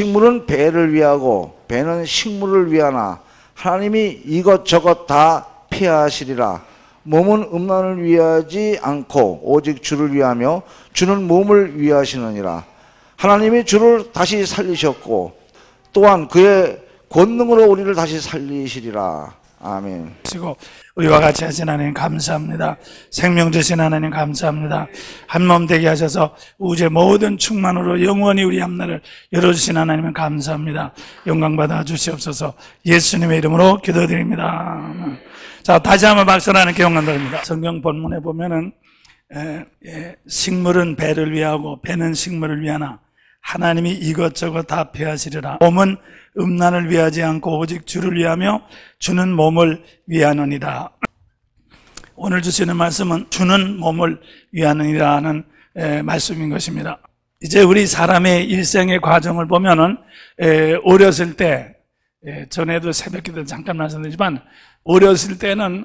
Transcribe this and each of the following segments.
식물은 배를 위하고 배는 식물을 위하나 하나님이 이것저것 다 폐하시리라. 몸은 음란을 위하지 않고 오직 주를 위하며 주는 몸을 위하시느니라. 하나님이 주를 다시 살리셨고 또한 그의 권능으로 우리를 다시 살리시리라. 아멘. 우리와 같이 하신 하나님 감사합니다. 생명 주신 하나님 감사합니다. 한몸 되게 하셔서 우주의 모든 충만으로 영원히 우리 앞날을 열어주신 하나님 감사합니다. 영광 받아 주시옵소서. 예수님의 이름으로 기도드립니다. 자, 다시 한번 박수 하나님께 영광 드립니다. 성경 본문에 보면은 식물은 배를 위하고 배는 식물을 위하나 하나님이 이것저것 다 폐하시리라. 몸은 음란을 위하지 않고 오직 주를 위하며 주는 몸을 위하느니라. 오늘 주시는 말씀은 주는 몸을 위하느니라는 말씀인 것입니다. 이제 우리 사람의 일생의 과정을 보면은 어렸을 때, 전에도 새벽기도 잠깐 말씀드리지만 어렸을 때는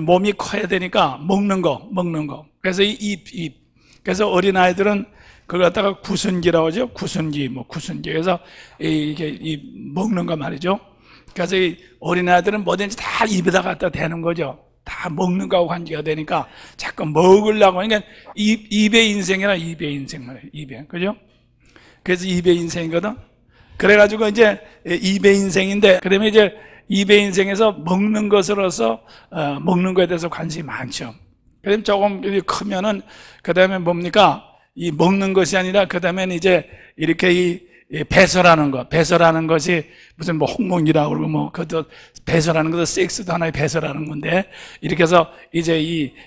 몸이 커야 되니까 먹는 거. 그래서 그래서 어린아이들은 그걸 갖다가 구순기라고 하죠. 구순기. 그래서 이게 먹는 거 말이죠. 그래서 이 어린아이들은 뭐든지 다 입에다 갖다 대는 거죠. 다 먹는 거하고 관계가 되니까 자꾸 먹으려고. 그러니까 입의 인생이라 입의 인생 말이에요. 입에. 그죠? 그래서 입의 인생이거든. 그래가지고 이제 입의 인생인데, 그러면 이제 입의 인생에서 먹는 것으로서, 먹는 거에 대해서 관심이 많죠. 그럼 조금 크면은, 그 다음에 뭡니까? 이 먹는 것이 아니라 그 다음에는 이제 이렇게 이 배설하는 것이 무슨 뭐 홍콩이라고 그러고 뭐 그것도 배설하는 것도 섹스도 하나의 배설하는 건데, 이렇게 해서 이제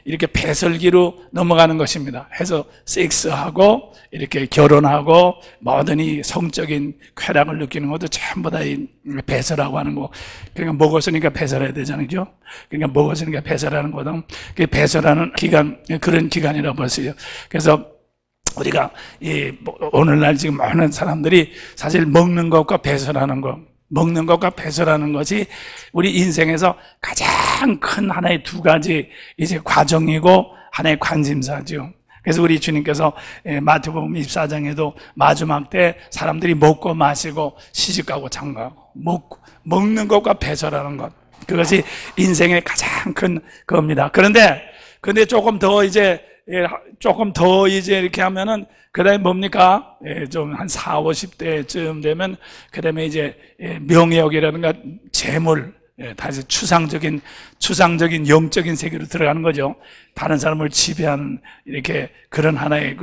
이렇게 배설기로 넘어가는 것입니다. 해서 섹스하고 이렇게 결혼하고 모든 이 성적인 쾌락을 느끼는 것도 전부 다 이 배설하고 하는 거. 그러니까 먹었으니까 배설해야 되잖아요. 그러니까 먹었으니까 배설하는 거든. 그 배설하는 기간, 그런 기간이라고 볼 수 있어요. 그래서 우리가 오늘날 지금 많은 사람들이 사실 먹는 것과 배설하는 것이 우리 인생에서 가장 큰 하나의 두 가지 이제 과정이고 하나의 관심사죠. 그래서 우리 주님께서 마태복음 24장에도 마지막 때 사람들이 먹고 마시고 시집가고 장가가고 먹는 것과 배설하는 것, 그것이 인생의 가장 큰 겁니다. 그런데 조금 더 이제 이렇게 하면은, 그 다음에 뭡니까? 좀 한 40, 50대쯤 되면, 그 다음에 이제 명예욕이라든가 재물, 다시 추상적인 영적인 세계로 들어가는 거죠. 다른 사람을 지배하는 이렇게 그런 하나의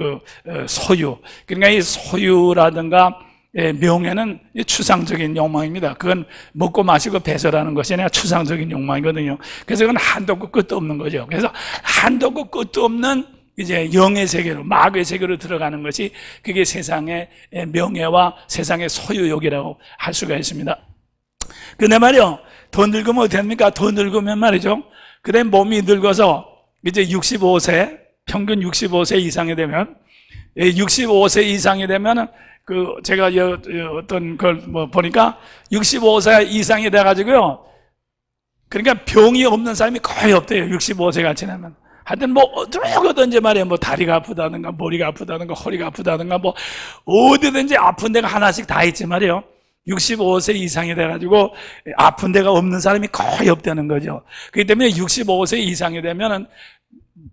소유. 그러니까 이 소유라든가 명예는 추상적인 욕망입니다. 그건 먹고 마시고 배설하는 것이 아니라 추상적인 욕망이거든요. 그래서 그건 한도 없고 끝도 없는 거죠. 그래서 한도 없고 끝도 없는 이제 영의 세계로, 마귀의 세계로 들어가는 것이, 그게 세상의 명예와 세상의 소유욕이라고 할 수가 있습니다. 근데 말이요, 더 늙으면 어떻게 합니까? 더 늙으면 말이죠, 그래 몸이 늙어서 이제 65세, 평균 65세 이상이 되면, 65세 이상이 되면 제가 어떤 걸 보니까 65세 이상이 돼가지고요, 그러니까 병이 없는 사람이 거의 없대요. 65세가 지나면. 하여튼 어디든지 말이에요. 다리가 아프다든가 머리가 아프다든가 허리가 아프다든가 어디든지 아픈 데가 하나씩 다 있지 말이에요. 65세 이상이 돼가지고 아픈 데가 없는 사람이 거의 없다는 거죠. 그렇기 때문에 65세 이상이 되면은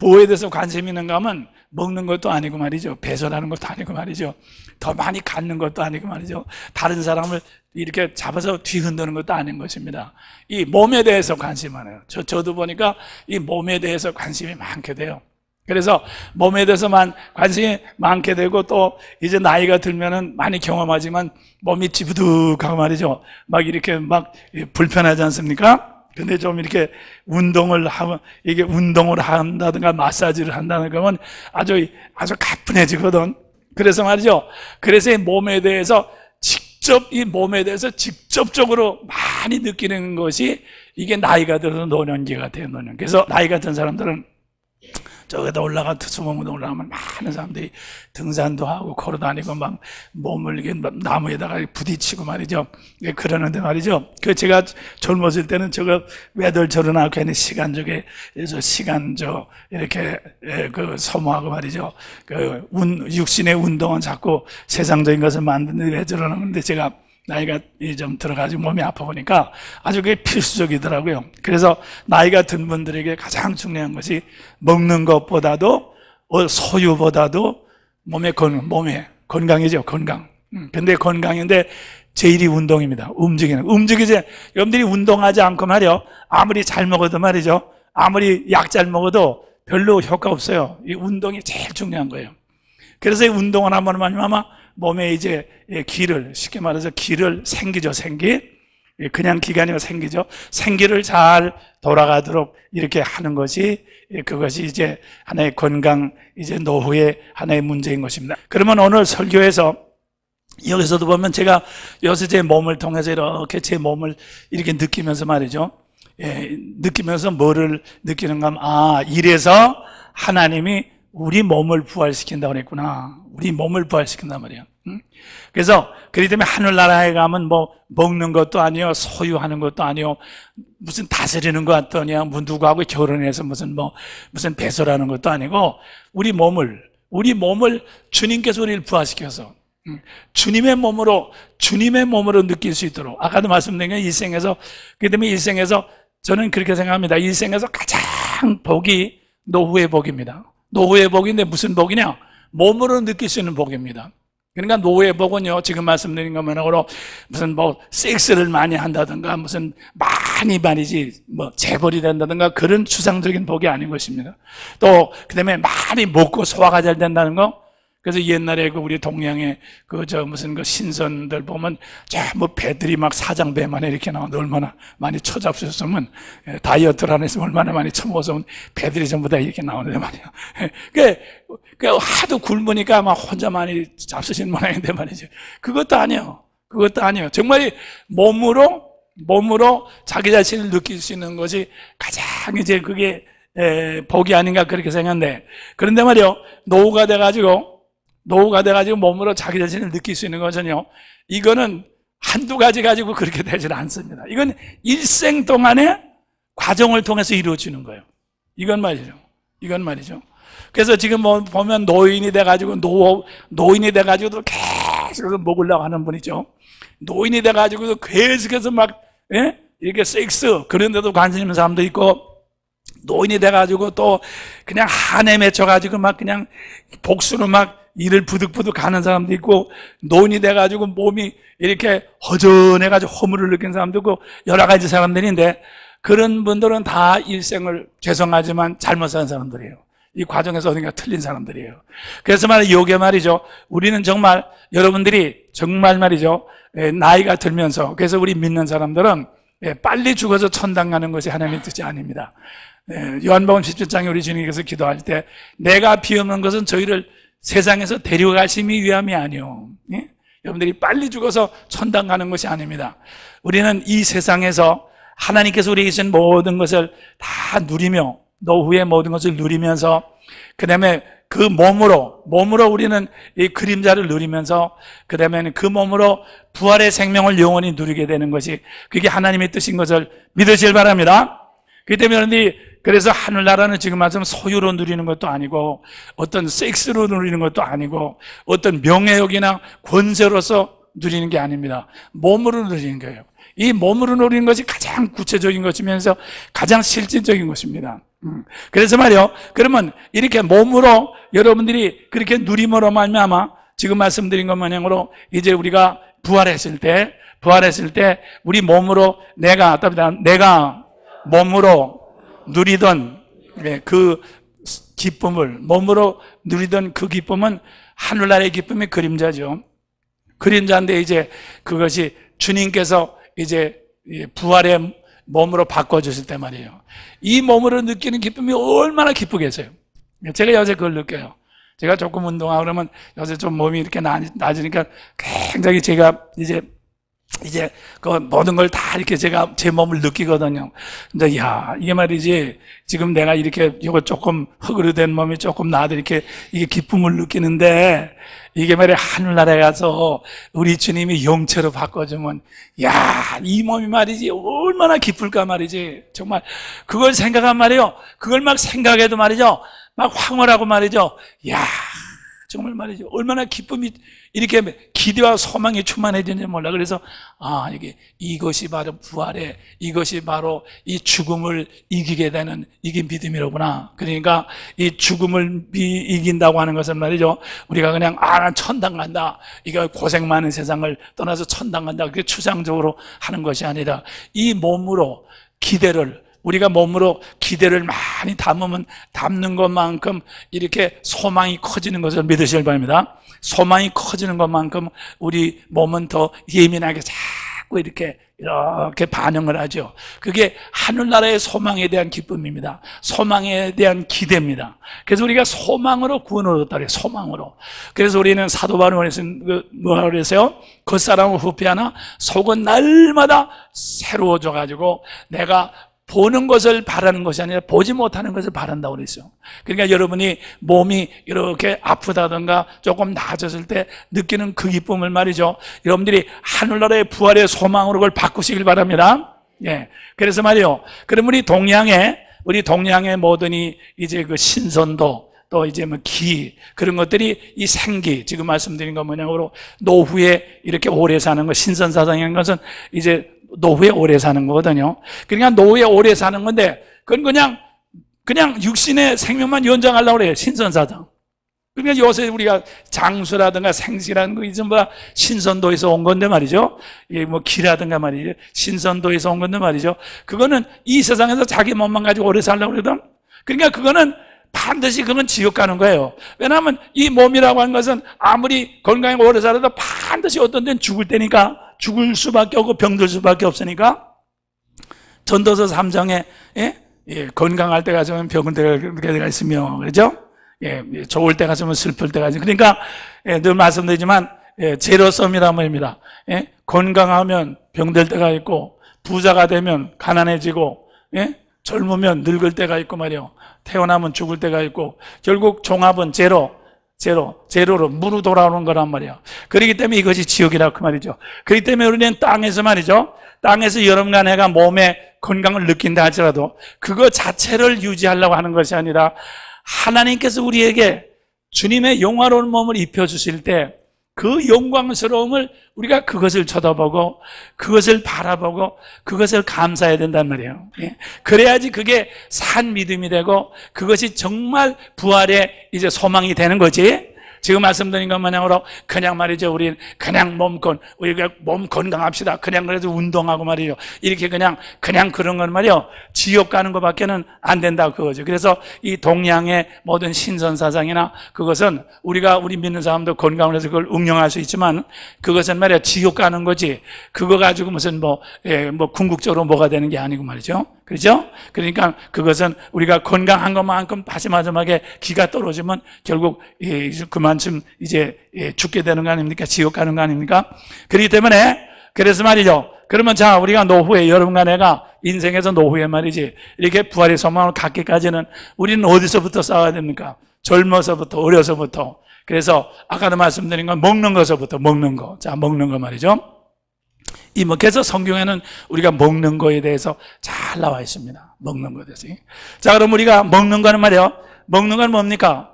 뭐에 대해서 관심이 있는가 하면 먹는 것도 아니고 말이죠. 배설하는 것도 아니고 말이죠. 더 많이 갖는 것도 아니고 말이죠. 다른 사람을 이렇게 잡아서 뒤흔드는 것도 아닌 것입니다. 이 몸에 대해서 관심이 많아요. 저도 보니까 이 몸에 대해서 관심이 많게 돼요. 그래서 몸에 대해서만 관심이 많게 되고, 또 이제 나이가 들면은 많이 경험하지만 몸이 찌부득하고 말이죠. 이렇게 불편하지 않습니까? 근데 좀 이렇게 운동을 한다든가 마사지를 한다든가 그러면 아주 가뿐해지거든. 그래서 말이죠. 그래서 이 몸에 대해서 직접적으로 많이 느끼는 것이 이게 나이가 들어서 노년기 같아요, 노년. 그래서 나이가 든 사람들은 저기다 올라가 수봉으로 올라가면 많은 사람들이 등산도 하고 걸어 다니고 막 몸을 이게 나무에다가 부딪히고 말이죠. 예, 그러는데 말이죠. 그 제가 젊었을 때는 저거 왜들 저러나 괜히 시간 이렇게 그 소모하고 말이죠. 그 육신의 운동은 자꾸 세상적인 것을 만드는데 왜 저러나 근데 제가 나이가 좀 들어가지고 몸이 아파 보니까 아주 그게 필수적이더라고요. 그래서 나이가 든 분들에게 가장 중요한 것이 먹는 것보다도 소유보다도 몸의 건강이죠. 건강. 근데 건강인데 제일이 운동입니다. 움직이지. 여러분들이 운동하지 않고 말이요. 아무리 잘 먹어도 말이죠. 아무리 약 잘 먹어도 별로 효과 없어요. 이 운동이 제일 중요한 거예요. 그래서 이 운동을 한번 하면 아마 몸에 이제 쉽게 말해서 생기죠. 그냥 기가 아니고 생기를 잘 돌아가도록 이렇게 하는 것이, 그것이 이제 하나의 건강, 이제 노후의 하나의 문제인 것입니다. 그러면 오늘 설교에서 여기서도 보면 제가 요새 제 몸을 통해서 이렇게 제 몸을 이렇게 느끼면서 말이죠. 느끼면서 뭐를 느끼는가 하면, 이래서 하나님이 우리 몸을 부활시킨다고 그랬구나. 우리 몸을 부활시킨단 말이에요. 그래서 그렇기 때문에 하늘나라에 가면 뭐 먹는 것도 아니요, 소유하는 것도 아니요, 무슨 다스리는 것도 아니야, 누구하고 결혼해서 무슨 배설하는 것도 아니고 우리 몸을 주님께서 우리를 부활시켜서 주님의 몸으로 느낄 수 있도록, 아까도 말씀드린 게 일생에서, 그렇기 때문에 일생에서 저는 그렇게 생각합니다. 일생에서 가장 복이 노후의 복입니다. 노후의 복인데 무슨 복이냐? 몸으로 느낄 수 있는 복입니다. 그러니까 노후의 복은요, 지금 말씀드린 것만으로 무슨 섹스를 많이 한다든가, 무슨 재벌이 된다든가, 그런 추상적인 복이 아닌 것입니다. 또, 그 다음에 많이 먹고 소화가 잘 된다는 거. 그래서 옛날에 우리 동양의 신선들 보면 배들이 막 사장배만 이렇게 나오는데 얼마나 많이 쳐잡수셨으면, 다이어트를 안 했으면 얼마나 많이 처먹었으면 배들이 전부 다 이렇게 나오는데 말이에요. 그 하도 굶으니까 막 혼자 많이 잡수신 모양인데 말이죠. 그것도 아니에요. 정말 몸으로 자기 자신을 느낄 수 있는 것이 가장 이제 그게 복이 아닌가 그렇게 생각하는데, 그런데 말이요, 노후가 돼가지고 몸으로 자기 자신을 느낄 수 있는 것은요, 이거는 한두 가지 가지고 그렇게 되지는 않습니다. 이건 일생 동안의 과정을 통해서 이루어지는 거예요. 이건 말이죠. 그래서 지금 보면 노인이 돼가지고도 계속 먹으려고 하는 분이죠. 노인이 돼가지고도 계속해서 이렇게 섹스, 그런데도 관심 있는 사람도 있고, 노인이 돼가지고 또 그냥 한에 맺혀가지고 그냥 복수로 일을 부득부득 하는 사람도 있고, 노인이 돼가지고 몸이 이렇게 허전해가지고 허물을 느낀 사람도 있고, 여러 가지 사람들인데, 그런 분들은 다 일생을 죄송하지만 잘못 산 사람들이에요. 이 과정에서 어딘가 틀린 사람들이에요. 그래서 요게 말이죠. 우리는 정말, 여러분들이 정말 말이죠. 나이가 들면서, 그래서 우리 믿는 사람들은 빨리 죽어서 천당 가는 것이 하나님의 뜻이 아닙니다. 요한복음 17장에 우리 주님께서 기도할 때, 내가 비옵는 것은 저희를 세상에서 데려가심이 위함이 아니오. 여러분들이 빨리 죽어서 천당 가는 것이 아닙니다. 우리는 이 세상에서 하나님께서 우리에게 주신 모든 것을 다 누리며, 노후의 모든 것을 누리면서, 그 다음에 그 몸으로 우리는 이 그림자를 누리면서, 그 다음에 그 몸으로 부활의 생명을 영원히 누리게 되는 것이, 그게 하나님의 뜻인 것을 믿으시길 바랍니다. 그렇기 때문에 여러분들이, 그래서 하늘나라는 지금 말씀 소유로 누리는 것도 아니고, 어떤 섹스로 누리는 것도 아니고, 어떤 명예욕이나 권세로서 누리는 게 아닙니다. 몸으로 누리는 거예요. 이 몸으로 누리는 것이 가장 구체적인 것이면서 가장 실질적인 것입니다. 그래서 말이요, 그러면 이렇게 몸으로 여러분들이 그렇게 누림으로 말미암아 지금 말씀드린 것 마냥으로 이제 우리가 부활했을 때 우리 몸으로 내가 몸으로 누리던 그 기쁨을, 몸으로 누리던 그 기쁨은 하늘나라의 기쁨의 그림자죠. 그림자인데 이제 그것이 주님께서 이제 부활의 몸으로 바꿔주실 때 말이에요. 이 몸으로 느끼는 기쁨이 얼마나 기쁘겠어요. 제가 요새 그걸 느껴요. 제가 조금 운동하고 그러면 요새 좀 몸이 이렇게 낮으니까 굉장히 제가 이제 이제 그 모든 걸 다 이렇게 제가 제 몸을 느끼거든요. 근데 야, 이게 말이지, 지금 내가 이렇게 이거 조금 흙으로 된 몸이 조금 나도 이렇게 이게 기쁨을 느끼는데, 이게 말이야, 하늘나라에 가서 우리 주님이 영체로 바꿔주면, 야, 이 몸이 말이지, 얼마나 기쁠까 말이지. 정말, 그걸 생각한 말이에요. 그걸 막 생각해도 말이죠. 막 황홀하고 말이죠. 야, 정말 말이죠. 얼마나 기쁨이 이렇게 기대와 소망이 충만해지는지 몰라. 그래서 이것이 바로 부활의, 이것이 바로 이 죽음을 이기게 되는 이게 믿음이로구나. 그러니까 이 죽음을 이긴다고 하는 것은 말이죠. 우리가 그냥 난 천당 간다. 이거 고생 많은 세상을 떠나서 천당 간다. 그게 추상적으로 하는 것이 아니라 이 몸으로 기대를, 우리가 몸으로 기대를 많이 담는 것만큼 이렇게 소망이 커지는 것을 믿으시길 바랍니다. 소망이 커지는 것만큼 우리 몸은 더 예민하게 자꾸 이렇게 반응을 하죠. 그게 하늘나라의 소망에 대한 기쁨입니다. 소망에 대한 기대입니다. 그래서 우리가 소망으로 구원을 얻었다 그래요. 소망으로. 그래서 우리는 사도 바울이 뭐라고 그랬어요? 겉사람은 후피하나 속은 날마다 새로워져 가지고 내가 보는 것을 바라는 것이 아니라 보지 못하는 것을 바란다고 그랬어요. 그러니까 여러분이 몸이 이렇게 아프다든가 조금 나아졌을 때 느끼는 그 기쁨을 말이죠. 여러분들이 하늘나라의 부활의 소망으로 그걸 바꾸시길 바랍니다. 예. 그래서 말이요. 그럼 우리 동양의 모든 이제 그 신선도, 또 이제 뭐 그런 것들이 이 생기, 지금 말씀드린 것 뭐냐고 노후에 이렇게 오래 사는 것, 신선사상이라는 것은 이제 노후에 오래 사는 거거든요. 그러니까 노후에 오래 사는 건데, 그건 그냥 육신의 생명만 연장하려고 그래요. 신선사상. 그러니까 요새 우리가 장수라든가 생시라는 거 이전부 신선도에서 온 건데 말이죠. 뭐 기라든가 말이죠. 신선도에서 온 건데 말이죠. 그거는 이 세상에서 자기 몸만 가지고 오래 살려고 그러거든. 그러니까 그거는 반드시 그건 지옥 가는 거예요. 왜냐하면 이 몸이라고 하는 것은 아무리 건강하게 오래 살아도 반드시 어떤 데는 죽을 때니까, 죽을 수밖에 없고 병들 수밖에 없으니까. 전도서 3장에 건강할 때 가서는 병을 때가 있으며, 그렇죠? 좋을 때 가서는 슬플 때가 있으며. 그러니까 늘 말씀드리지만 제로섬이란 말입니다. 건강하면 병들 때가 있고, 부자가 되면 가난해지고, 젊으면 늙을 때가 있고 말이요. 태어나면 죽을 때가 있고, 결국 종합은 제로로 무로 돌아오는 거란 말이에요. 그렇기 때문에 이것이 지옥이라고 그 말이죠. 그렇기 때문에 우리는 땅에서 말이죠. 땅에서 여름과 내가 몸의 건강을 느낀다 할지라도 그거 자체를 유지하려고 하는 것이 아니라 하나님께서 우리에게 주님의 영화로운 몸을 입혀주실 때 그 영광스러움을 우리가 그것을 쳐다보고 그것을 바라보고 그것을 감사해야 된단 말이에요. 그래야지 그게 산 믿음이 되고 그것이 정말 부활의 이제 소망이 되는 거지. 지금 말씀드린 것 마냥으로 그냥 말이죠. 우리는 그냥 우리가 몸 건강합시다. 그냥 그래도 운동하고 말이죠. 이렇게 그냥 그런 건 말이요. 지옥 가는 것밖에는 안 된다 그거죠. 그래서 이 동양의 모든 신선사상이나 그것은 우리 믿는 사람도 건강을 해서 그걸 응용할 수 있지만 그것은 말이야. 지옥 가는 거지. 그거 가지고 무슨 궁극적으로 뭐가 되는 게 아니고 말이죠. 그렇죠? 그러니까 그것은 우리가 건강한 것만큼 마지막에 기가 떨어지면 결국 그만큼 이제 죽게 되는 거 아닙니까? 지옥 가는 거 아닙니까? 그렇기 때문에 그래서 말이죠. 그러면 자 우리가 노후에 여러분과 내가 인생에서 노후에 말이지 이렇게 부활의 소망을 갖기까지는 우리는 어디서부터 싸워야 됩니까? 젊어서부터 어려서부터. 그래서 아까도 말씀드린 건 먹는 것서부터 먹는 거. 자 먹는 거 말이죠. 그래서 성경에는 우리가 먹는 거에 대해서 잘 나와 있습니다. 먹는 거에 대해서. 자, 그럼 우리가 먹는 거는 말이에요. 먹는 건 뭡니까?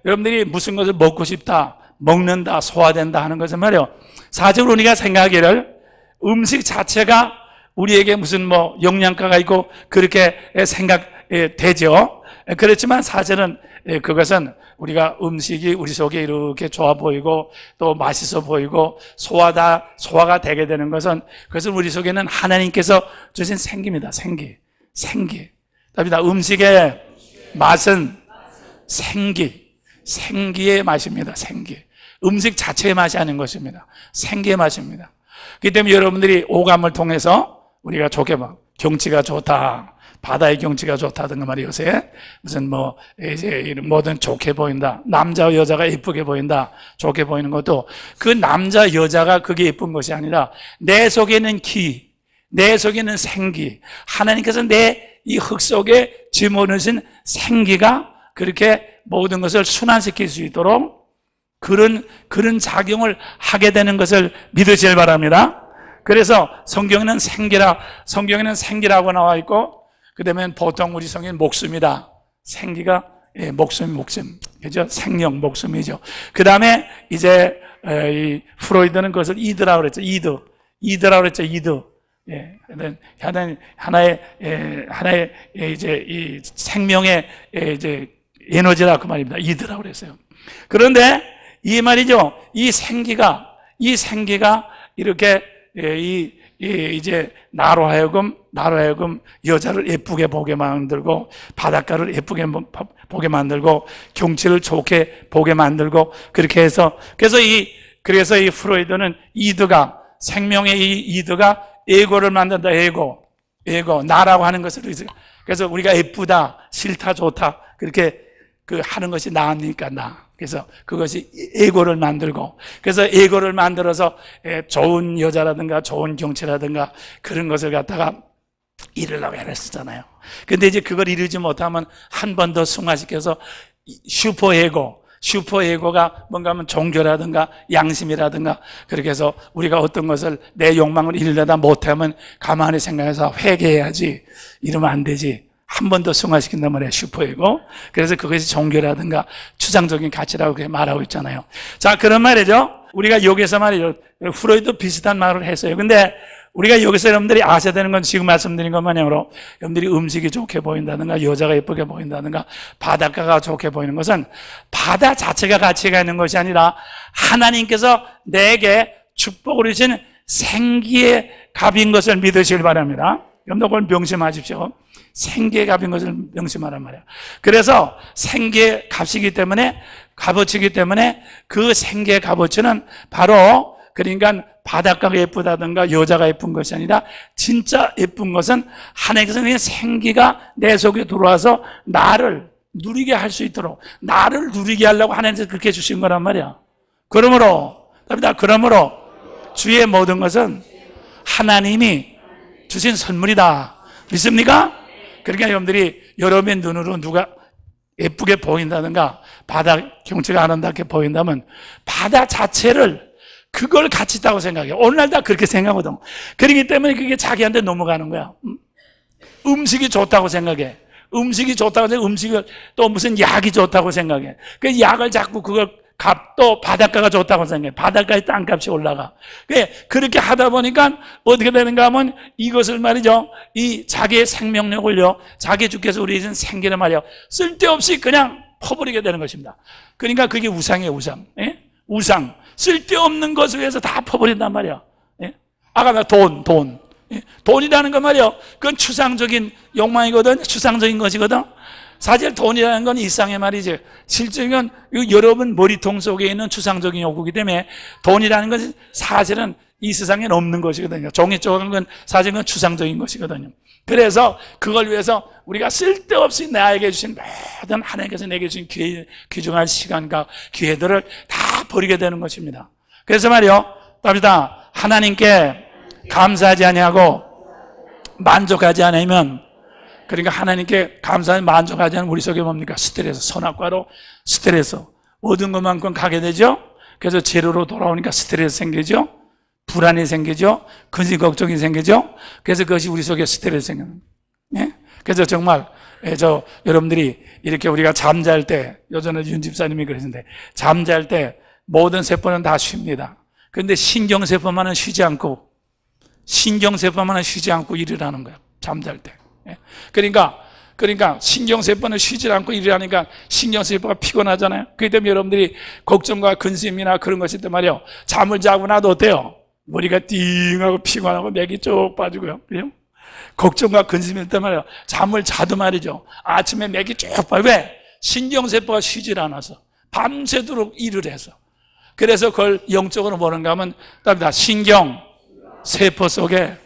여러분들이 무슨 것을 먹고 싶다, 먹는다, 소화된다 하는 것은 말이에요. 사실은 우리가 생각하기를 음식 자체가 우리에게 무슨 영양가가 있고 그렇게 생각되죠. 그렇지만 사실은 그것은 우리가 음식이 우리 속에 이렇게 좋아 보이고 또 맛있어 보이고 소화가 되게 되는 것은 그것은 우리 속에는 하나님께서 주신 생기입니다. 생기. 답니다. 음식의 맛은 생기의 맛입니다. 생기. 음식 자체의 맛이 아닌 것입니다. 생기의 맛입니다. 그렇기 때문에 여러분들이 오감을 통해서 우리가 좋게 경치가 좋다, 바다의 경치가 좋다든가 말이에요. 요새 무슨 뭐 이제 뭐든 좋게 보인다. 남자와 여자가 예쁘게 보인다. 좋게 보이는 것도 그 남자 여자가 그게 예쁜 것이 아니라 내 속에 있는 기, 내 속에 있는 생기, 하나님께서 내 이 흙 속에 집어넣으신 생기가 그렇게 모든 것을 순환시킬 수 있도록 그런 작용을 하게 되는 것을 믿으시길 바랍니다. 그래서 성경에는 생기라고 나와 있고, 그 다음에 보통 우리 성경은 목숨이다. 생기가 목숨, 그죠? 생명, 목숨이죠. 그 다음에 이제 이 프로이드는 그것을 이드라고 그랬죠. 이드라고 그랬죠. 이드. 하나의 이제 이 생명의 이제 에너지라 그 말입니다. 이드라고 그랬어요. 그런데 이 말이죠. 이 생기가 이렇게 이제 나로 하여금 여자를 예쁘게 보게 만들고 바닷가를 예쁘게 보게 만들고 경치를 좋게 보게 만들고 그렇게 해서 그래서 이 프로이드는 이드가 생명의 이 이드가 에고를 만든다. 에고 나라고 하는 것을 그래서 우리가 예쁘다, 싫다, 좋다 그렇게 하는 것이 나니까 나. 그래서 그것이 에고를 만들고 그래서 에고를 만들어서 좋은 여자라든가 좋은 경치라든가 그런 것을 갖다가 이루려고 애를 쓰잖아요. 근데 이제 그걸 이루지 못하면 한 번 더 승화시켜서 슈퍼에고가 뭔가 하면 종교라든가 양심이라든가 그렇게 해서 우리가 어떤 것을 내 욕망을 이루려다 못하면 가만히 생각해서 회개해야지 이러면 안 되지. 한 번 더 승화시킨단 말이에요. 슈퍼에고. 그래서 그것이 종교라든가 추상적인 가치라고 그렇게 말하고 있잖아요. 자, 그런 말이죠. 우리가 여기서 말이죠. 프로이드 비슷한 말을 했어요. 근데 우리가 여기서 여러분들이 아셔야 되는 건 지금 말씀드린 것 마냥으로 여러분들이 음식이 좋게 보인다든가 여자가 예쁘게 보인다든가 바닷가가 좋게 보이는 것은 바다 자체가 가치가 있는 것이 아니라 하나님께서 내게 축복을 주신 생기의 값인 것을 믿으시길 바랍니다. 여러분들 그걸 명심하십시오. 생기의 값인 것을 명심하란 말이에요. 그래서 생기의 값이기 때문에 값어치이기 때문에 그 생기의 값어치는 바로 그러니까 바닷가가 예쁘다든가 여자가 예쁜 것이 아니라 진짜 예쁜 것은 하나님께서 그냥 생기가 내 속에 들어와서 나를 누리게 할 수 있도록 나를 누리게 하려고 하나님께서 그렇게 주신 거란 말이야. 그러므로 주의 모든 것은 하나님이 주신 선물이다. 믿습니까? 그러니까 여러분들이 여러분의 눈으로 누가 예쁘게 보인다든가 바다 경치가 아름답게 보인다면 바다 자체를 그걸 가치 있다고 생각해요. 오늘날 다 그렇게 생각하거든. 그렇기 때문에 그게 자기한테 넘어가는 거야. 음식이 좋다고 생각해. 음식을 또 무슨 약이 좋다고 생각해. 그 약을 자꾸 그걸 또 바닷가가 좋다고 생각해. 바닷가의 땅값이 올라가. 그렇게 하다 보니까 어떻게 되는가 하면 이것을 말이죠. 이 자기의 생명력을요. 자기 주께서 우리 주신 생기를 말이요. 쓸데없이 그냥 퍼버리게 되는 것입니다. 그러니까 그게 우상이에요, 우상. 우상. 쓸데없는 것을 위해서 다 퍼버린단 말이야. 아까 나 돈. 돈이라는 건 말이요. 그건 추상적인 욕망이거든. 추상적인 것이거든. 사실 돈이라는 건 일상의 말이지. 실제는 여러분 머리통 속에 있는 추상적인 욕구이기 때문에 돈이라는 것은 사실은 이 세상에는 없는 것이거든요. 종이 쪼간 건 사실은 추상적인 것이거든요. 그래서 그걸 위해서 우리가 쓸데없이 나에게 주신 모든 하나님께서 내게 주신 귀중한 시간과 기회들을 다 버리게 되는 것입니다. 그래서 말이요. 답이다. 하나님께 감사하지 아니하고 만족하지 않으면 그러니까 하나님께 감사하지 만족하지 않으면 우리 속에 뭡니까? 스트레스, 선악과로 스트레스. 모든 것만큼 가게 되죠. 그래서 제로로 돌아오니까 스트레스 생기죠. 불안이 생기죠. 근심 걱정이 생기죠. 그래서 그것이 우리 속에 스트레스 생기는. 그래서 정말 여러분들이 이렇게 우리가 잠잘 때 요전에 윤 집사님이 그러셨는데 잠잘 때 모든 세포는 다 쉽니다. 그런데 신경세포만은 쉬지 않고 일을 하는 거예요. 잠잘 때. 그러니까 신경세포는 쉬지 않고 일을 하니까 신경세포가 피곤하잖아요. 그렇기 때문에 여러분들이 걱정과 근심이나 그런 것일 때 말이요. 잠을 자고 나도 어때요? 머리가 띵하고 피곤하고 맥이 쭉 빠지고요. 그죠? 걱정과 근심일 때 말이요. 잠을 자도 말이죠. 아침에 맥이 쭉 빠지고 왜? 신경세포가 쉬질 않아서 밤새도록 일을 해서. 그래서 그걸 영적으로 뭐는가 하면 신경세포 속에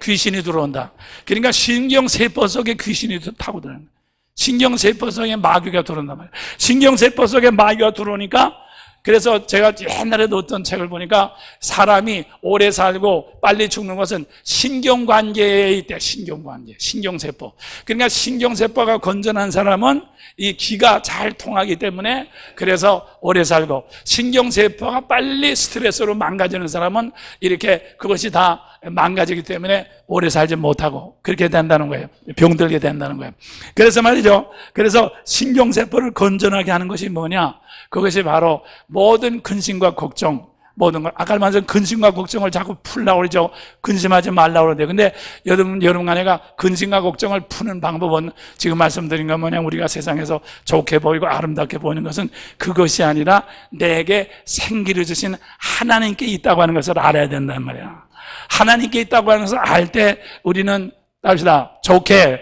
귀신이 들어온다. 그러니까 신경세포 속에 귀신이 타고 들어오는 거예요. 신경세포 속에 마귀가 들어온단 말이에요. 신경세포 속에 마귀가 들어오니까, 그래서 제가 옛날에도 어떤 책을 보니까 사람이 오래 살고 빨리 죽는 것은 신경관계에 있대. 신경관계, 신경세포. 그러니까 신경세포가 건전한 사람은 이 기가 잘 통하기 때문에 그래서 오래 살고, 신경세포가 빨리 스트레스로 망가지는 사람은 이렇게 그것이 다 망가지기 때문에 오래 살지 못하고 그렇게 된다는 거예요. 병들게 된다는 거예요. 그래서 말이죠. 그래서 신경세포를 건전하게 하는 것이 뭐냐? 그것이 바로 모든 근심과 걱정, 모든 걸, 아까 말한 근심과 걱정을 자꾸 풀라고 그러죠. 근심하지 말라고 그러는데, 근데 여러분 간에가 근심과 걱정을 푸는 방법은 지금 말씀드린 것 뭐냐, 우리가 세상에서 좋게 보이고 아름답게 보이는 것은 그것이 아니라 내게 생기를 주신 하나님께 있다고 하는 것을 알아야 된단 말이야. 하나님께 있다고 하는 것을 알 때 우리는 합시다, 좋게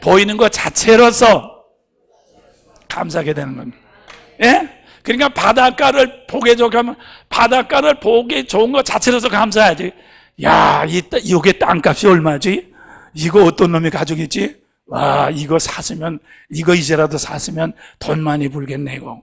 보이는 것 자체로서 감사하게 되는 겁니다. 예? 그러니까 바닷가를 보기 좋게 하면 바닷가를 보기 좋은 것 자체로서 감사하지. 야, 이게 땅값이 얼마지? 이거 어떤 놈이 가지고 있지? 와, 이거 샀으면, 이거 이제라도 샀으면 돈 많이 벌겠네, 이거.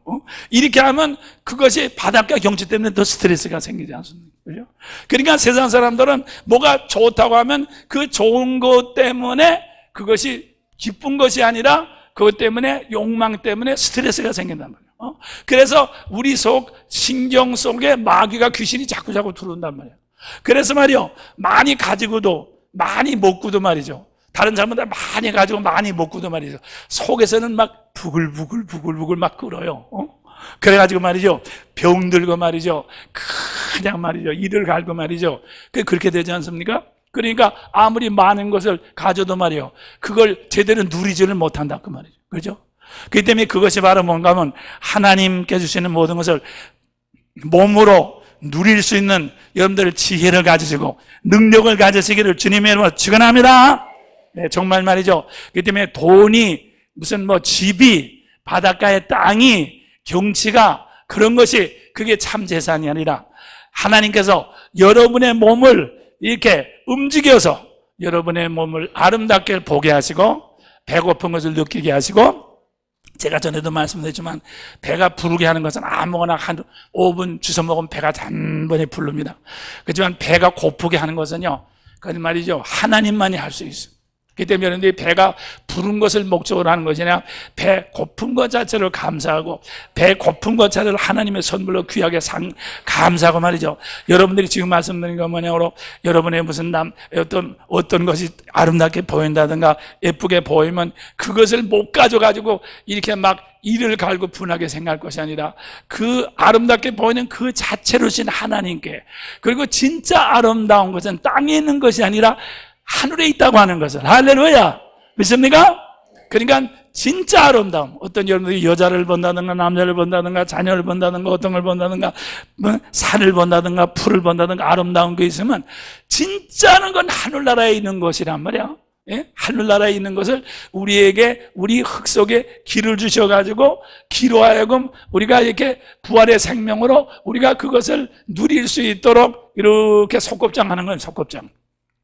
이렇게 하면 그것이 바닷가 경치 때문에 더 스트레스가 생기지 않습니까? 그죠? 그러니까 세상 사람들은 뭐가 좋다고 하면 그 좋은 것 때문에 그것이 기쁜 것이 아니라 그것 때문에 욕망 때문에 스트레스가 생긴단 말이에요. 그래서 우리 신경 속에 마귀가 귀신이 자꾸 들어온단 말이에요. 그래서 말이요, 많이 가지고도 많이 먹고도 말이죠, 다른 사람들 많이 가지고 많이 먹고도 말이죠, 속에서는 막 부글부글 막 끓어요. 그래가지고 말이죠, 병들고 말이죠, 그냥 말이죠, 이를 갈고 말이죠, 그렇게 되지 않습니까? 그러니까 아무리 많은 것을 가져도 말이요, 그걸 제대로 누리지를 못한다 그 말이죠. 그렇죠? 그렇기 때문에 그것이 바로 뭔가 하면 하나님께 주시는 모든 것을 몸으로 누릴 수 있는 여러분들 지혜를 가지시고 능력을 가지시기를 주님의 이름으로 축원합니다. 네, 정말 말이죠. 그렇기 때문에 돈이 무슨 집이, 바닷가의 땅이, 경치가, 그런 것이 그게 참 재산이 아니라 하나님께서 여러분의 몸을 이렇게 움직여서 여러분의 몸을 아름답게 보게 하시고 배고픈 것을 느끼게 하시고, 제가 전에도 말씀드렸지만 배가 부르게 하는 것은 아무거나 한 5분 주워 먹으면 배가 단번에 부릅니다. 그렇지만 배가 고프게 하는 것은요, 그건 말이죠, 하나님만이 할 수 있어요. 그렇기 때문에 여러분들이 배가 부른 것을 목적으로 하는 것이 아니라 배 고픈 것 자체를 감사하고 배 고픈 것 자체를 하나님의 선물로 귀하게 감사하고 말이죠. 여러분들이 지금 말씀드린 것 뭐냐고, 여러분의 무슨 어떤 것이 아름답게 보인다든가 예쁘게 보이면 그것을 못 가져가지고 이렇게 막 이를 갈고 분하게 생각할 것이 아니라 그 아름답게 보이는 그 자체로 신 하나님께, 그리고 진짜 아름다운 것은 땅에 있는 것이 아니라 하늘에 있다고 하는 것을, 할렐루야, 믿습니까? 그러니까 진짜 아름다움, 어떤 여러분들이 여자를 본다든가 남자를 본다든가 자녀를 본다든가 어떤 걸 본다든가 산을 본다든가 풀을 본다든가 아름다운 게 있으면 진짜는 건 하늘나라에 있는 것이란 말이야. 예? 하늘나라에 있는 것을 우리에게, 우리 흙 속에 길을 주셔가지고 기로 하여금 우리가 이렇게 부활의 생명으로 우리가 그것을 누릴 수 있도록 이렇게 속곱장 하는 건 속곱장.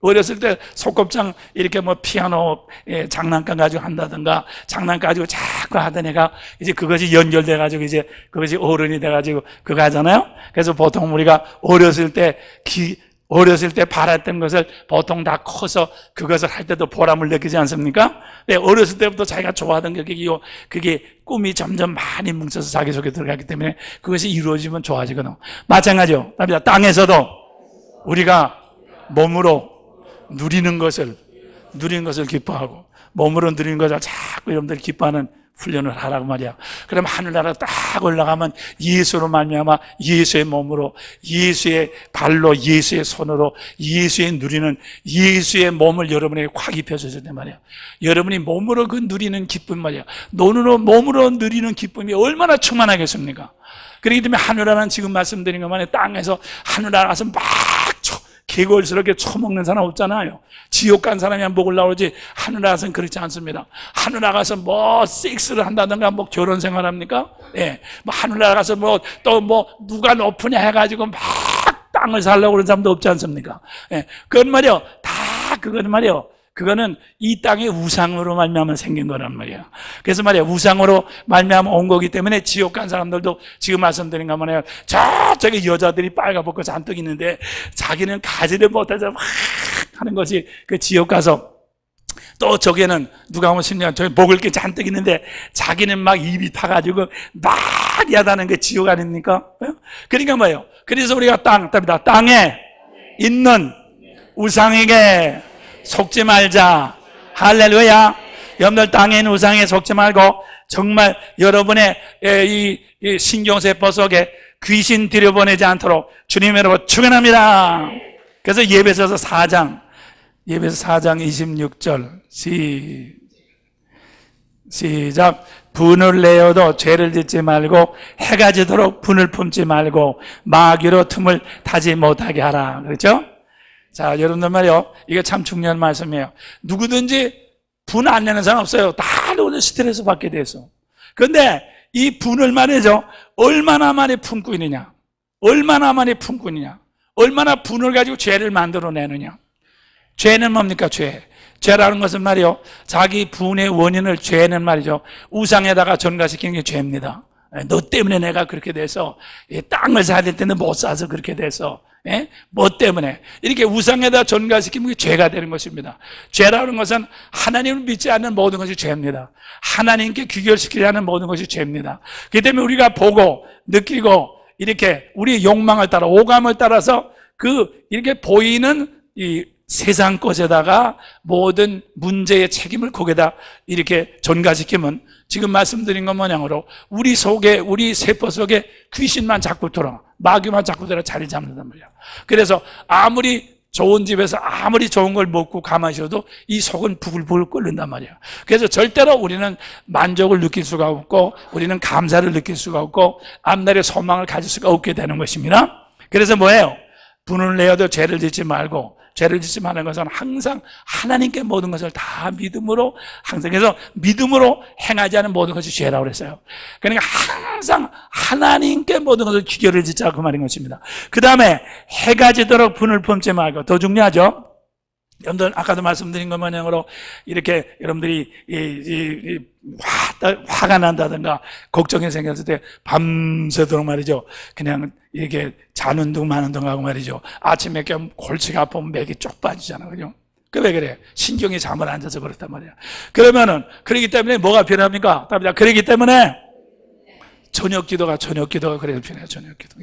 어렸을 때 속곱장 이렇게 피아노 장난감 가지고 한다든가 장난감 가지고 자꾸 하던 애가 이제 그것이 연결돼 가지고 이제 그것이 어른이 돼 가지고 그거 하잖아요. 그래서 보통 우리가 어렸을 때 바랐던 것을 보통 다 커서 그것을 할 때도 보람을 느끼지 않습니까? 네, 어렸을 때부터 자기가 좋아하던 그게 꿈이 점점 많이 뭉쳐서 자기 속에 들어가기 때문에 그것이 이루어지면 좋아지거든. 마찬가지요. 땅에서도 우리가 몸으로 누리는 것을 기뻐하고 몸으로 누리는 것을 자꾸 여러분들이 기뻐하는 훈련을 하라고 말이야. 그럼 하늘나라 딱 올라가면 예수로 말미암아 예수의 몸으로, 예수의 발로, 예수의 손으로, 예수의 누리는 예수의 몸을 여러분에게 확 입혀주셨단 말이야. 여러분이 몸으로 그 누리는 기쁨 말이야. 몸으로 누리는 기쁨이 얼마나 충만하겠습니까? 그렇기 때문에 하늘나라는 지금 말씀드린 것만에 땅에서 하늘나라 가서 막 개걸스럽게 처먹는 사람 없잖아요. 지옥 간 사람이 안 먹으려고 그러지 하늘 나가서는 그렇지 않습니다. 하늘 나가서 섹스를 한다든가 결혼 생활합니까? 예. 하늘 나가서 누가 높으냐 해가지고 막 땅을 살려고 그러는 사람도 없지 않습니까? 예. 그건 말이요, 다 그거는 말이요, 그거는 이 땅의 우상으로 말미암아 생긴 거란 말이에요. 그래서 말이에요, 우상으로 말미암아 온 거기 때문에 지옥 간 사람들도 지금 말씀드린 거 뭐냐면 저쪽에 여자들이 빨가벗고 잔뜩 있는데 자기는 가지를 못해서 막 하는 것이 그 지옥 가서, 또 저기는 누가 보면 심리가 저기 먹을 게 잔뜩 있는데 자기는 막 입이 타가지고 막 야다는 게 지옥 아닙니까? 그러니까 뭐예요? 그래서 우리가 땅에 있는 우상에게 속지 말자. 할렐루야. 여러분들 땅에 있는 우상에 속지 말고 정말 여러분의 이 신경세포 속에 귀신 들여보내지 않도록 주님 여러분 축원합니다. 그래서 예배소서 4장 26절 시작. 분을 내어도 죄를 짓지 말고 해가 지도록 분을 품지 말고 마귀로 틈을 타지 못하게 하라. 그렇죠? 자, 여러분들 말이요, 이게 참 중요한 말씀이에요. 누구든지 분 안 내는 사람 없어요. 다 오늘 스트레스 받게 돼서. 그런데 이 분을 말이죠, 얼마나 많이 품고 있느냐, 얼마나 많이 품고 있느냐, 얼마나 분을 가지고 죄를 만들어내느냐. 죄는 뭡니까? 죄라는 것은 말이요, 자기 분의 원인을, 죄는 말이죠, 우상에다가 전가시키는 게 죄입니다. 너 때문에 내가 그렇게 돼서, 땅을 사야 될 때는 못 사서 그렇게 돼서, 뭐 때문에 이렇게 우상에다 전가시키는 게 죄가 되는 것입니다. 죄라는 것은 하나님을 믿지 않는 모든 것이 죄입니다. 하나님께 귀결시키지 않는 모든 것이 죄입니다. 그렇기 때문에 우리가 보고 느끼고 이렇게 우리 욕망을 따라, 오감을 따라서 이렇게 보이는 이 세상 것에다가 모든 문제의 책임을 거기다 이렇게 전가시키면, 지금 말씀드린 것 모양으로 우리 속에, 우리 세포 속에 귀신만 자꾸 들어, 마귀만 자꾸 들어 자리 잡는단 말이야. 그래서 아무리 좋은 집에서 아무리 좋은 걸 먹고 가만히 있어도 이 속은 부글부글 끓는단 말이야. 그래서 절대로 우리는 만족을 느낄 수가 없고, 우리는 감사를 느낄 수가 없고, 앞날의 소망을 가질 수가 없게 되는 것입니다. 그래서 뭐예요? 분을 내어도 죄를 짓지 말고, 죄를 짓지 말는 것은 항상 하나님께 모든 것을 다 믿음으로, 항상, 그래서 믿음으로 행하지 않은 모든 것이 죄라고 그랬어요. 그러니까 항상 하나님께 모든 것을 귀결을 짓자, 그 말인 것입니다. 그 다음에 해가 지도록 분을 품지 말고, 더 중요하죠? 여러분들 아까도 말씀드린 것 마냥으로 이렇게 여러분들이 화가 난다든가 걱정이 생겼을 때 밤새도록 말이죠, 그냥 이렇게 자는 둥 마는 둥 하고 말이죠, 아침에 깨면 골치가 아프면 맥이 쪽 빠지잖아, 그죠? 그 왜 그래? 신경이 잠을 안 자서 그렇단 말이야. 그러면은, 그러기 때문에 뭐가 필요합니까? 답니다. 그러기 때문에 저녁 기도가 그래서 필요해요. 저녁 기도.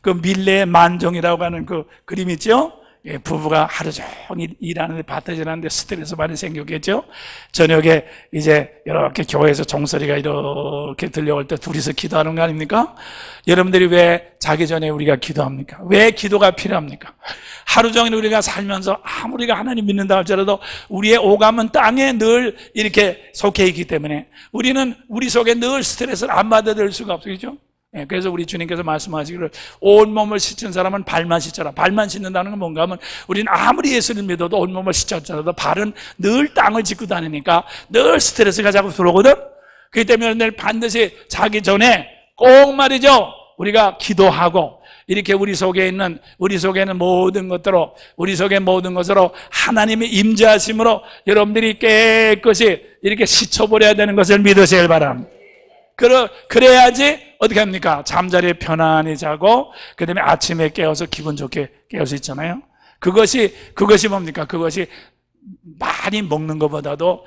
그 밀레의 만종이라고 하는 그 그림 있죠? 부부가 하루 종일 일하는데, 밭에 일하는데 스트레스 많이 생겼겠죠? 저녁에 이제 이렇게 교회에서 종소리가 이렇게 들려올 때 둘이서 기도하는 거 아닙니까? 여러분들이 왜 자기 전에 우리가 기도합니까? 왜 기도가 필요합니까? 하루 종일 우리가 살면서 아무리가 하나님 믿는다 할지라도 우리의 오감은 땅에 늘 이렇게 속해 있기 때문에 우리는 우리 속에 늘 스트레스를 안 받아들일 수가 없죠. 그래서 우리 주님께서 말씀하시기를 온몸을 씻은 사람은 발만 씻어라. 발만 씻는다는 건 뭔가 하면, 우리는 아무리 예수를 믿어도 온몸을 씻었잖아도 발은 늘 땅을 짚고 다니니까 늘 스트레스가 자꾸 들어오거든. 그렇기 때문에 늘 반드시 자기 전에 꼭 말이죠, 우리가 기도하고, 이렇게 우리 속에 있는 모든 것들로, 우리 속에 모든 것으로 하나님의 임재하심으로 여러분들이 깨끗이 이렇게 씻어버려야 되는 것을 믿으시길 바랍니다. 그래야지 어떻게 합니까? 잠자리에 편안히 자고, 그 다음에 아침에 깨어서 기분 좋게 깨울 수 있잖아요. 그것이 뭡니까? 그것이 많이 먹는 것보다도,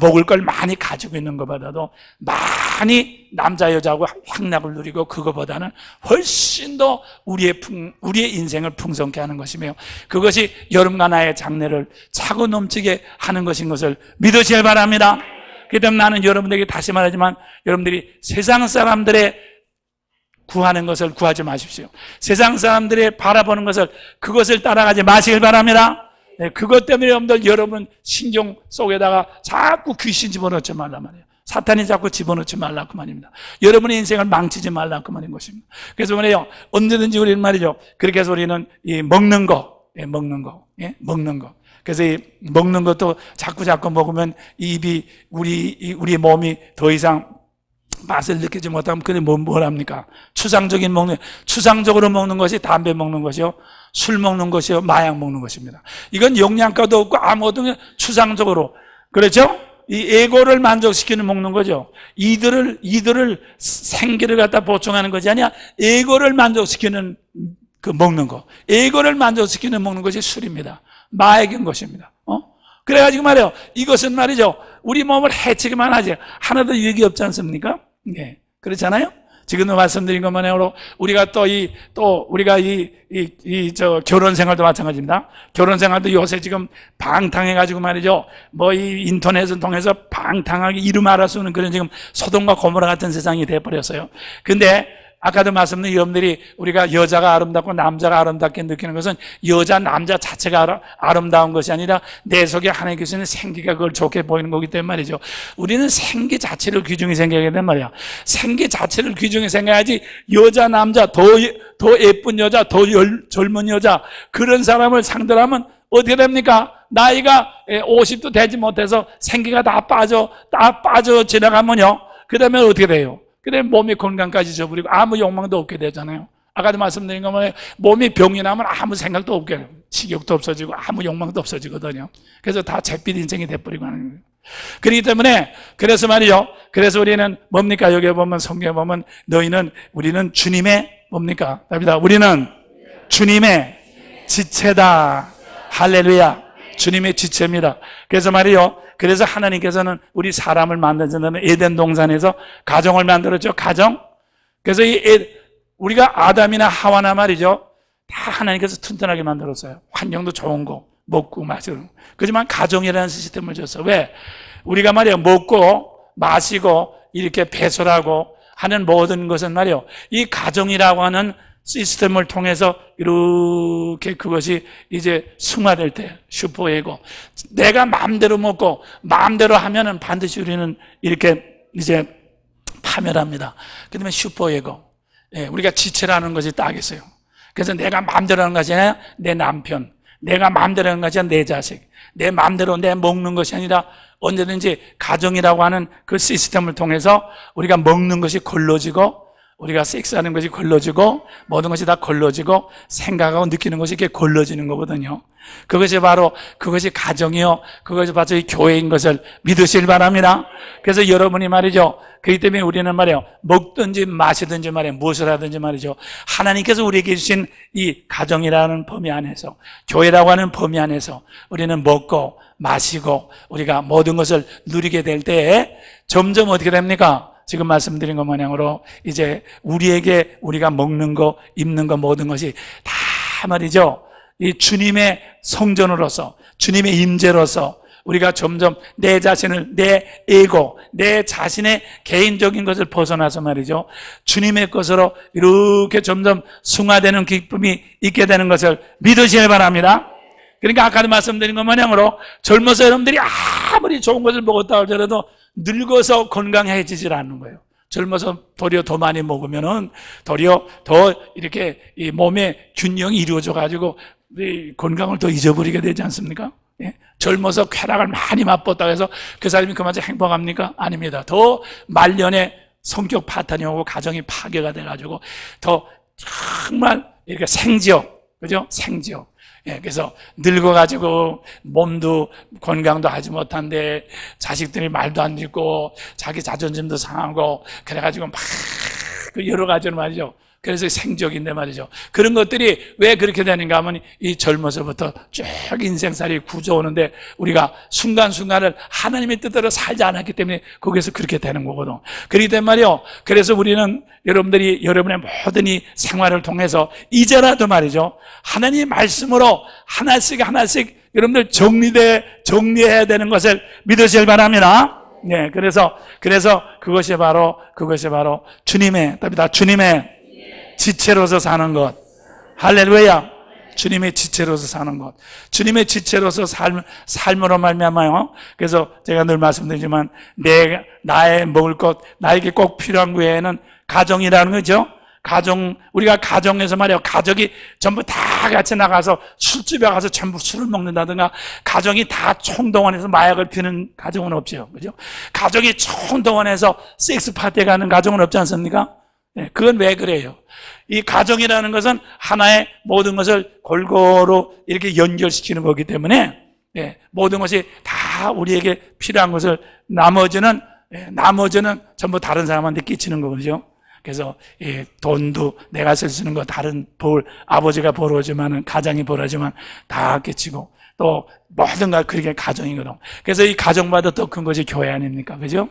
먹을 걸 많이 가지고 있는 것보다도 많이 남자 여자하고 향락을 누리고, 그것보다는 훨씬 더 우리의 인생을 풍성케 하는 것이며, 그것이 여름과 나의 장래를 차고 넘치게 하는 것인 것을 믿으시길 바랍니다. 그렇기 때문에 나는 여러분들에게 다시 말하지만, 여러분들이 세상 사람들의 구하는 것을 구하지 마십시오. 세상 사람들의 바라보는 것을, 그것을 따라가지 마시길 바랍니다. 그것 때문에 여러분 신경 속에다가 자꾸 귀신 집어넣지 말란 말이에요. 사탄이 자꾸 집어넣지 말라, 그 말입니다. 여러분의 인생을 망치지 말라, 그 말인 것입니다. 그래서 말이에요, 언제든지 우리는 말이죠, 그렇게 해서 우리는 먹는 거. 그래서 이 먹는 것도 자꾸 먹으면 입이, 우리 몸이 더 이상 맛을 느끼지 못하면 그게 뭘 합니까? 추상적으로 먹는 것이 담배 먹는 것이요, 술 먹는 것이요, 마약 먹는 것입니다. 이건 영양가도 없고 아무것도 추상적으로, 그렇죠? 이 에고를 만족시키는 먹는 거죠. 이들을 생기를 갖다 보충하는 것이 아니야. 에고를 만족시키는 그 먹는 거. 에고를 만족시키는 먹는 것이 술입니다. 마약인 것입니다. 그래가지고 말이에요. 이것은 말이죠. 우리 몸을 해치기만 하지. 하나도 유익이 없지 않습니까? 네. 그렇잖아요? 지금도 말씀드린 것만으로 우리가 우리가 결혼 생활도 마찬가지입니다. 결혼 생활도 요새 지금 방탕해가지고 말이죠. 뭐 이 인터넷을 통해서 방탕하게 이름 알아 쓰는 그런 지금 소돔과 고모라 같은 세상이 돼버렸어요. 근데 아까도 말씀드린 여러분들이 우리가 여자가 아름답고 남자가 아름답게 느끼는 것은 여자, 남자 자체가 아름다운 것이 아니라 내 속에 하나님께 주시는 생기가 그걸 좋게 보이는 거기 때문에 말이죠. 우리는 생기 자체를 귀중히 생각해야 된단 말이야. 생기 자체를 귀중히 생각해야지 여자, 남자, 더 예쁜 여자, 더 젊은 여자 그런 사람을 상대로 하면 어떻게 됩니까? 나이가 50도 되지 못해서 생기가 다 빠져 지나가면요. 그 다음에 어떻게 돼요? 그래 몸의 건강까지 저버리고 아무 욕망도 없게 되잖아요. 아까도 말씀드린 것만 몸이 병이 나면 아무 생각도 없게 돼요. 식욕도 없어지고 아무 욕망도 없어지거든요. 그래서 다 잿빛 인생이 돼버리고 하는 거예요. 그렇기 때문에 그래서 말이죠. 그래서 우리는 뭡니까? 여기 보면 성경에 보면 우리는 주님의 뭡니까? 답니다. 우리는 주님의 지체다. 할렐루야. 주님의 지체입니다. 그래서 말이요. 그래서 하나님께서는 우리 사람을 만드는 에덴 동산에서 가정을 만들었죠. 가정. 그래서 우리가 아담이나 하와나 말이죠. 다 하나님께서 튼튼하게 만들었어요. 환경도 좋은 거, 먹고 마시고. 그렇지만 가정이라는 시스템을 줬어요. 왜? 우리가 말이요. 먹고 마시고 이렇게 배설하고 하는 모든 것은 말이요. 이 가정이라고 하는 시스템을 통해서 이렇게 그것이 이제 승화될 때 슈퍼에고 내가 마음대로 먹고 마음대로 하면은 반드시 우리는 이렇게 이제 파멸합니다. 그 다음에 슈퍼에고 우리가 지체라는 것이 딱 있어요. 그래서 내가 마음대로 하는 것이 아니라 내 남편, 내가 마음대로 하는 것이 아니라 내 자식, 내 마음대로 내 먹는 것이 아니라 언제든지 가정이라고 하는 그 시스템을 통해서 우리가 먹는 것이 걸러지고 우리가 섹스하는 것이 걸러지고 모든 것이 다 걸러지고 생각하고 느끼는 것이 이렇게 걸러지는 거거든요. 그것이 가정이요. 그것이 바로 이 교회인 것을 믿으시길 바랍니다. 그래서 여러분이 말이죠. 그렇기 때문에 우리는 말이요. 먹든지 마시든지 말이요. 무엇을 하든지 말이죠. 하나님께서 우리에게 주신 이 가정이라는 범위 안에서 교회라고 하는 범위 안에서 우리는 먹고 마시고 우리가 모든 것을 누리게 될 때에 점점 어떻게 됩니까? 지금 말씀드린 것 마냥으로 이제 우리에게 우리가 먹는 거, 입는 거 모든 것이 다 말이죠. 이 주님의 성전으로서 주님의 임재로서 우리가 점점 내 자신을 내 에고, 내 자신의 개인적인 것을 벗어나서 말이죠. 주님의 것으로 이렇게 점점 승화되는 기쁨이 있게 되는 것을 믿으시길 바랍니다. 그러니까 아까도 말씀드린 것 마냥으로 젊어서 여러분들이 아무리 좋은 것을 먹었다 할지라도 늙어서 건강해지질 않는 거예요. 젊어서 도리어 더 많이 먹으면은 도리어 더 이렇게 이 몸의 균형이 이루어져 가지고 건강을 더 잊어버리게 되지 않습니까? 예? 젊어서 쾌락을 많이 맛봤다고 해서 그 사람이 그만큼 행복합니까? 아닙니다. 더 말년에 성격 파탄이 오고 가정이 파괴가 돼가지고 더 정말 이렇게 생지역, 그죠? 생지역. 예, 그래서 늙어가지고 몸도 건강도 하지 못한데 자식들이 말도 안 듣고 자기 자존심도 상하고 그래가지고 막 여러 가지로 말이죠. 그래서 생적인데 말이죠. 그런 것들이 왜 그렇게 되는가 하면 이 젊어서부터 쭉 인생살이 굳어오는데 우리가 순간순간을 하나님의 뜻대로 살지 않았기 때문에 거기서 그렇게 되는 거거든. 그렇기 때문에 말이요. 그래서 우리는 여러분들이 여러분의 모든 이 생활을 통해서 이제라도 말이죠. 하나님의 말씀으로 하나씩 여러분들 정리해야 되는 것을 믿으시길 바랍니다. 네, 그래서 그것이 바로 주님의 지체로서 사는 것. 할렐루야. 주님의 지체로서 사는 것. 주님의 지체로서 삶으로 말미암아요. 그래서 제가 늘 말씀드리지만 나의 먹을 것, 나에게 꼭 필요한 외에는 가정이라는 거죠. 우리가 가정에서 말이에요. 가족이 전부 다 같이 나가서 술집에 가서 전부 술을 먹는다든가, 가정이 다 총동원해서 마약을 피는 가정은 없죠. 그죠? 가족이 총동원해서 섹스 파티에 가는 가정은 없지 않습니까? 그건 왜 그래요? 이 가정이라는 것은 하나의 모든 것을 골고루 이렇게 연결시키는 거기 때문에 모든 것이 다 우리에게 필요한 것을 나머지는 전부 다른 사람한테 끼치는 거죠. 그래서 돈도 내가 쓸 수 있는 거 다른 아버지가 벌어주면은 가장이 벌어주면 다 끼치고 또 모든 가 그렇게 가정이거든. 그래서 이 가정보다 더 큰 것이 교회 아닙니까? 그죠?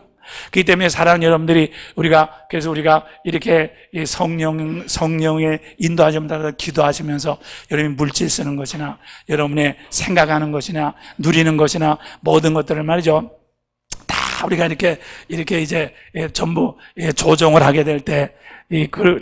그렇기 때문에 사랑하는 여러분들이 그래서 우리가 이렇게 성령의 인도하심을 따라 기도하시면서 여러분이 물질 쓰는 것이나 여러분의 생각하는 것이나 누리는 것이나 모든 것들을 말이죠. 다 우리가 이렇게 이제 전부 조정을 하게 될 때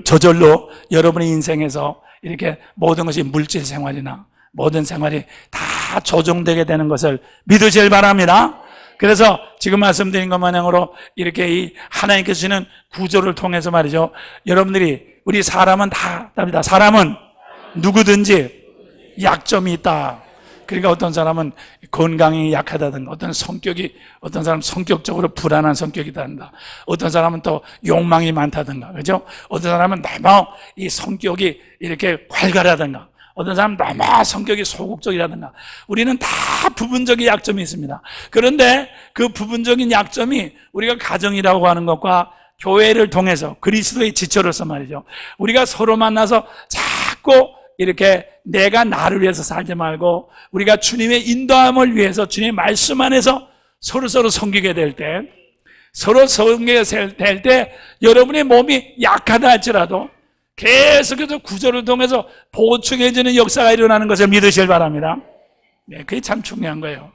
저절로 여러분의 인생에서 이렇게 모든 것이 물질 생활이나 모든 생활이 다 조정되게 되는 것을 믿으실 바랍니다. 그래서 지금 말씀드린 것 마냥으로 이렇게 이 하나님께서 주시는 구조를 통해서 말이죠. 여러분들이 우리 사람은 답니다. 사람은 누구든지 약점이 있다. 그러니까 어떤 사람은 건강이 약하다든가 어떤 사람은 성격적으로 불안한 성격이다든가 어떤 사람은 또 욕망이 많다든가 그죠? 어떤 사람은 너무 이 성격이 이렇게 활발하다든가 어떤 사람은 너무 성격이 소극적이라든가 우리는 다 부분적인 약점이 있습니다. 그런데 그 부분적인 약점이 우리가 가정이라고 하는 것과 교회를 통해서 그리스도의 지체로서 말이죠. 우리가 서로 만나서 자꾸 이렇게 내가 나를 위해서 살지 말고 우리가 주님의 인도함을 위해서 주님의 말씀 안에서 서로 섬기게 될 때 여러분의 몸이 약하다 할지라도 계속해서 구조를 통해서 보충해주는 역사가 일어나는 것을 믿으실 바랍니다. 그게 참 중요한 거예요.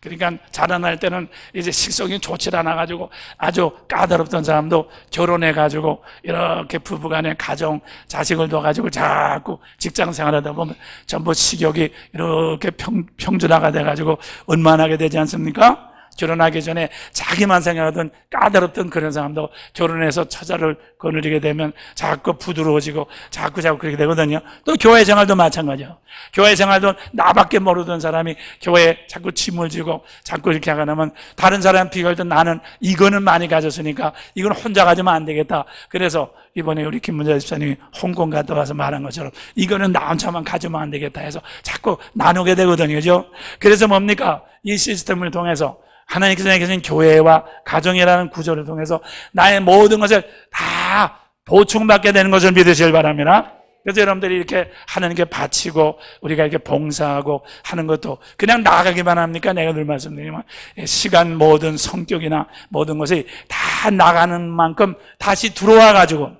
그러니까 자라날 때는 이제 식성이 좋지 않아가지고 아주 까다롭던 사람도 결혼해가지고 이렇게 부부간에 가정, 자식을 둬가지고 자꾸 직장 생활하다 보면 전부 식욕이 이렇게 평준화가 돼가지고 원만하게 되지 않습니까? 결혼하기 전에 자기만 생각하던 까다롭던 그런 사람도 결혼해서 처자를 거느리게 되면 자꾸 부드러워지고 자꾸 그렇게 되거든요. 또 교회 생활도 마찬가지예요. 교회 생활도 나밖에 모르던 사람이 교회에 자꾸 짐을 지고 자꾸 이렇게 하가 나면 다른 사람 비교할 때 나는 이거는 많이 가졌으니까 이건 혼자 가지면 안 되겠다. 그래서 이번에 우리 김문자 집사님이 홍콩 갔다 와서 말한 것처럼 이거는 나 혼자만 가지면 안 되겠다 해서 자꾸 나누게 되거든요. 그죠? 그래서 뭡니까? 이 시스템을 통해서 하나님께서 내게 주신 교회와 가정이라는 구조를 통해서 나의 모든 것을 다 보충받게 되는 것을 믿으시길 바랍니다. 그래서 여러분들이 이렇게 하나님께 바치고 우리가 이렇게 봉사하고 하는 것도 그냥 나가기만 합니까? 내가 늘 말씀드리면 시간 모든 성격이나 모든 것이 다 나가는 만큼 다시 들어와 가지고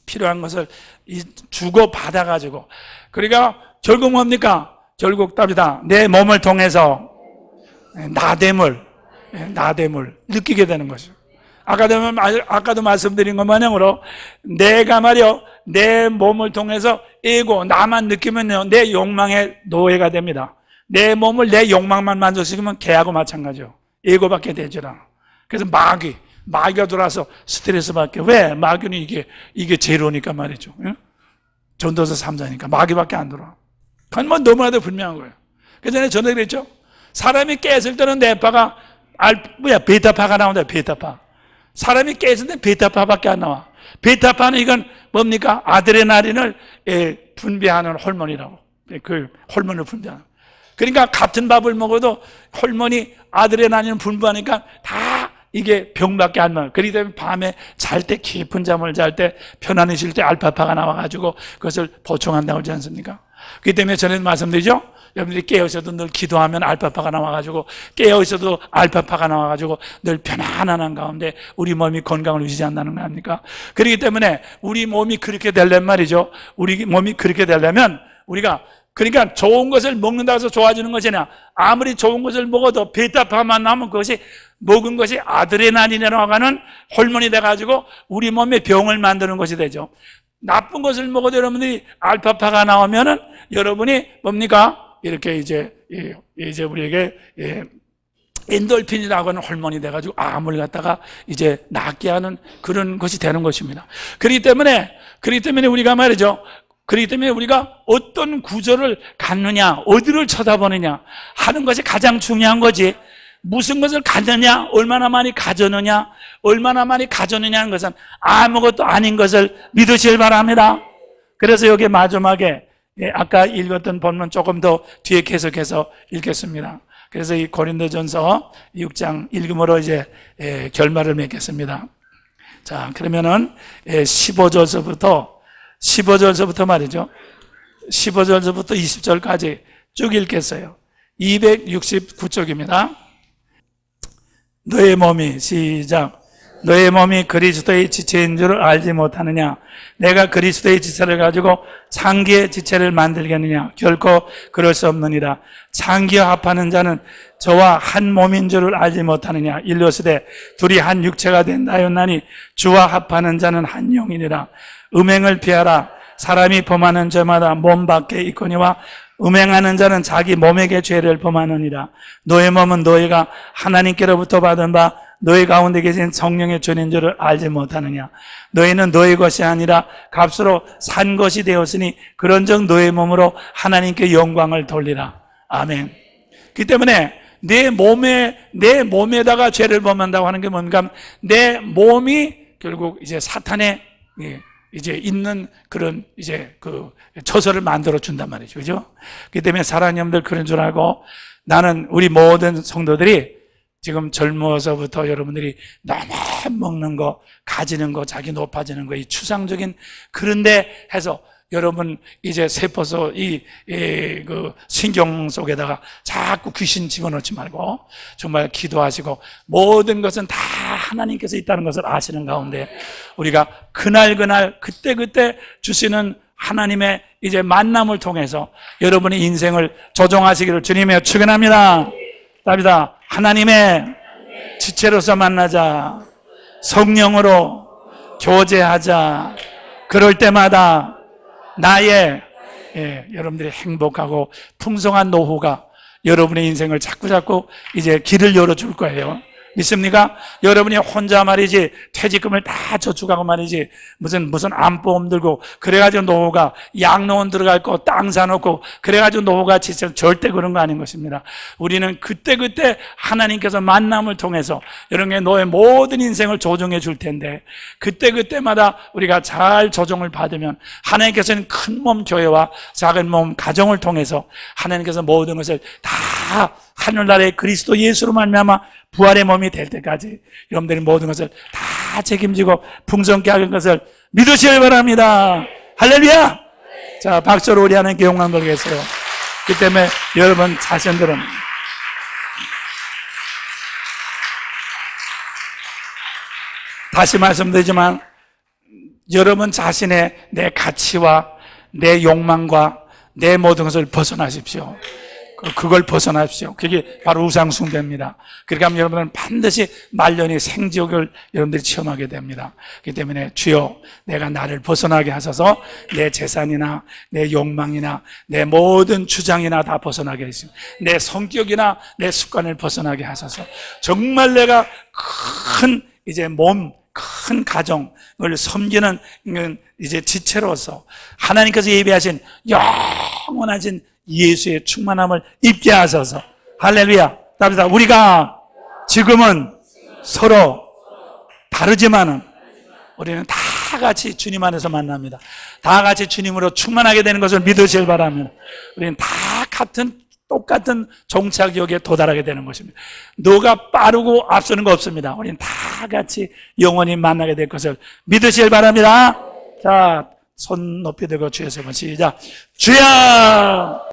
필요한 것을 주고 받아 가지고 그러니까 결국 뭡니까? 결국 답이다. 내 몸을 통해서 나됨을 느끼게 되는 거죠. 아까도 말씀드린 것 마냥으로 내가 말이요 내 몸을 통해서 나만 느끼면요 내 욕망의 노예가 됩니다. 내 몸을 내 욕망만 만족시키면 개하고 마찬가지요. 에고밖에 되질 않아. 그래서 마귀가 들어와서 스트레스 받게. 왜? 마귀는 이게 제로니까 말이죠. 전도서 3자니까 마귀밖에 안 들어와. 그건 뭐 너무나도 분명한 거예요. 그 전에 전에 그랬죠. 사람이 깼을 때는 뇌파가 베타파가 나온다. 베타파. 사람이 깼을 때 베타파밖에 안 나와. 베타파는 이건 뭡니까? 아드레날린을 분비하는 호르몬이라고. 그 호르몬을 분비하는. 그러니까 같은 밥을 먹어도 호르몬이 아드레날린을 분비하니까 다 이게 병밖에 안 나와요. 그렇기 때문에 밤에 잘 때 깊은 잠을 잘 때 편안히 쉴 때 알파파가 나와가지고 그것을 보충한다고 하지 않습니까? 그렇기 때문에 저는 말씀드리죠. 여러분들이 깨어있어도 늘 기도하면 알파파가 나와가지고 깨어있어도 알파파가 나와가지고 늘 편안한 가운데 우리 몸이 건강을 유지한다는 거 아닙니까? 그렇기 때문에 우리 몸이 그렇게 되려면 말이죠. 우리 몸이 그렇게 되려면 우리가 그러니까 좋은 것을 먹는다고 해서 좋아지는 것이 아니라 아무리 좋은 것을 먹어도 베타파만 나오면 그것이 먹은 것이 아드레날린이라고 하는 호르몬이 돼가지고 우리 몸에 병을 만드는 것이 되죠. 나쁜 것을 먹어도 여러분들이 알파파가 나오면은 여러분이 뭡니까? 이렇게 이제 우리에게 엔돌핀이라고 하는 호르몬이 돼가지고 암을 갖다가 이제 낫게 하는 그런 것이 되는 것입니다. 그렇기 때문에 우리가 말이죠. 그렇기 때문에 우리가 어떤 구조를 갖느냐, 어디를 쳐다보느냐 하는 것이 가장 중요한 거지. 무슨 것을 갖느냐, 얼마나 많이 가졌느냐, 얼마나 많이 가졌느냐 하는 것은 아무것도 아닌 것을 믿으시길 바랍니다. 그래서 여기 마지막에 아까 읽었던 본문 조금 더 뒤에 계속해서 읽겠습니다. 그래서 이 고린도전서 6장 읽음으로 이제 결말을 맺겠습니다. 자, 그러면은 15절서부터 말이죠. 15절서부터 20절까지 쭉 읽겠어요. 269쪽입니다. 너의 몸이, 시작. 너의 몸이 그리스도의 지체인 줄 알지 못하느냐? 내가 그리스도의 지체를 가지고 창기의 지체를 만들겠느냐? 결코 그럴 수 없느니라. 창기와 합하는 자는 저와 한 몸인 줄을 알지 못하느냐? 일러스되 둘이 한 육체가 된다 하였나니 주와 합하는 자는 한 영이니라. 음행을 피하라. 사람이 범하는 죄마다 몸 밖에 있거니와 음행하는 자는 자기 몸에게 죄를 범하느니라. 너의 몸은 너희가 하나님께로부터 받은 바 너희 가운데 계신 성령의 존인 줄을 알지 못하느냐? 너희는 너희 것이 아니라 값으로 산 것이 되었으니 그런즉 너의 몸으로 하나님께 영광을 돌리라. 아멘. 그 때문에 내 몸에다가 죄를 범한다고 하는 게 뭔가, 내 몸이 결국 이제 사탄의 이제 있는 그런 이제 그 처소를 만들어 준단 말이죠. 그죠? 그 때문에 사랑하는 여러분들 그런 줄 알고, 나는 우리 모든 성도들이 지금 젊어서부터 여러분들이 너무 먹는 거, 가지는 거, 자기 높아지는 거, 이 추상적인 그런데 해서 여러분 이제 세포서 그 신경 속에다가 자꾸 귀신 집어넣지 말고 정말 기도하시고 모든 것은 다 하나님께서 있다는 것을 아시는 가운데 우리가 그날 그때 주시는 하나님의 이제 만남을 통해서 여러분의 인생을 조종하시기를 주님의 축원합니다. 답니다. 하나님의 지체로서 만나자. 성령으로 교제하자. 그럴 때마다 나의 여러분들이 행복하고 풍성한 노후가 여러분의 인생을 자꾸 이제 길을 열어줄 거예요. 믿습니까? 여러분이 혼자 말이지 퇴직금을 다 저축하고 말이지 무슨 암보험 들고 그래가지고 노후가 양로원 들어갈 거 땅 사놓고 그래가지고 노후가 진짜 절대 그런 거 아닌 것입니다. 우리는 그때 하나님께서 만남을 통해서 여러분의 너의 모든 인생을 조정해 줄 텐데 그때마다 우리가 잘 조정을 받으면 하나님께서는 큰 몸 교회와 작은 몸 가정을 통해서 하나님께서 모든 것을 다 하늘나라의 그리스도 예수로 말미암아 부활의 몸이 될 때까지 여러분들이 모든 것을 다 책임지고 풍성케 하는 것을 믿으시길 바랍니다. 할렐루야! 자, 박수로 우리 하나님께 영광 돌리겠어요. 그 때문에 여러분 자신들은 다시 말씀드리지만 여러분 자신의 내 가치와 내 욕망과 내 모든 것을 벗어나십시오. 그걸 벗어나십시오. 그게 바로 우상숭배입니다. 그렇게 하면 여러분은 반드시 말년의 생지옥을 여러분들이 체험하게 됩니다. 그렇기 때문에 주여 내가 나를 벗어나게 하소서. 내 재산이나 내 욕망이나 내 모든 주장이나 다 벗어나게 하시고 내 성격이나 내 습관을 벗어나게 하소서. 정말 내가 큰 이제 큰 가정을 섬기는 이제 지체로서 하나님께서 예비하신 영원하신 예수의 충만함을 입게 하소서. 할렐루야. 답니다. 우리가 지금은 서로 다르지만은 우리는 다 같이 주님 안에서 만납니다. 다 같이 주님으로 충만하게 되는 것을 믿으시길 바랍니다. 우리는 다 똑같은 종착역에 도달하게 되는 것입니다. 너가 빠르고 앞서는 거 없습니다. 우리는 다 같이 영원히 만나게 될 것을 믿으시길 바랍니다. 자, 손 높이 들고 주여 세 번 시작. 주여!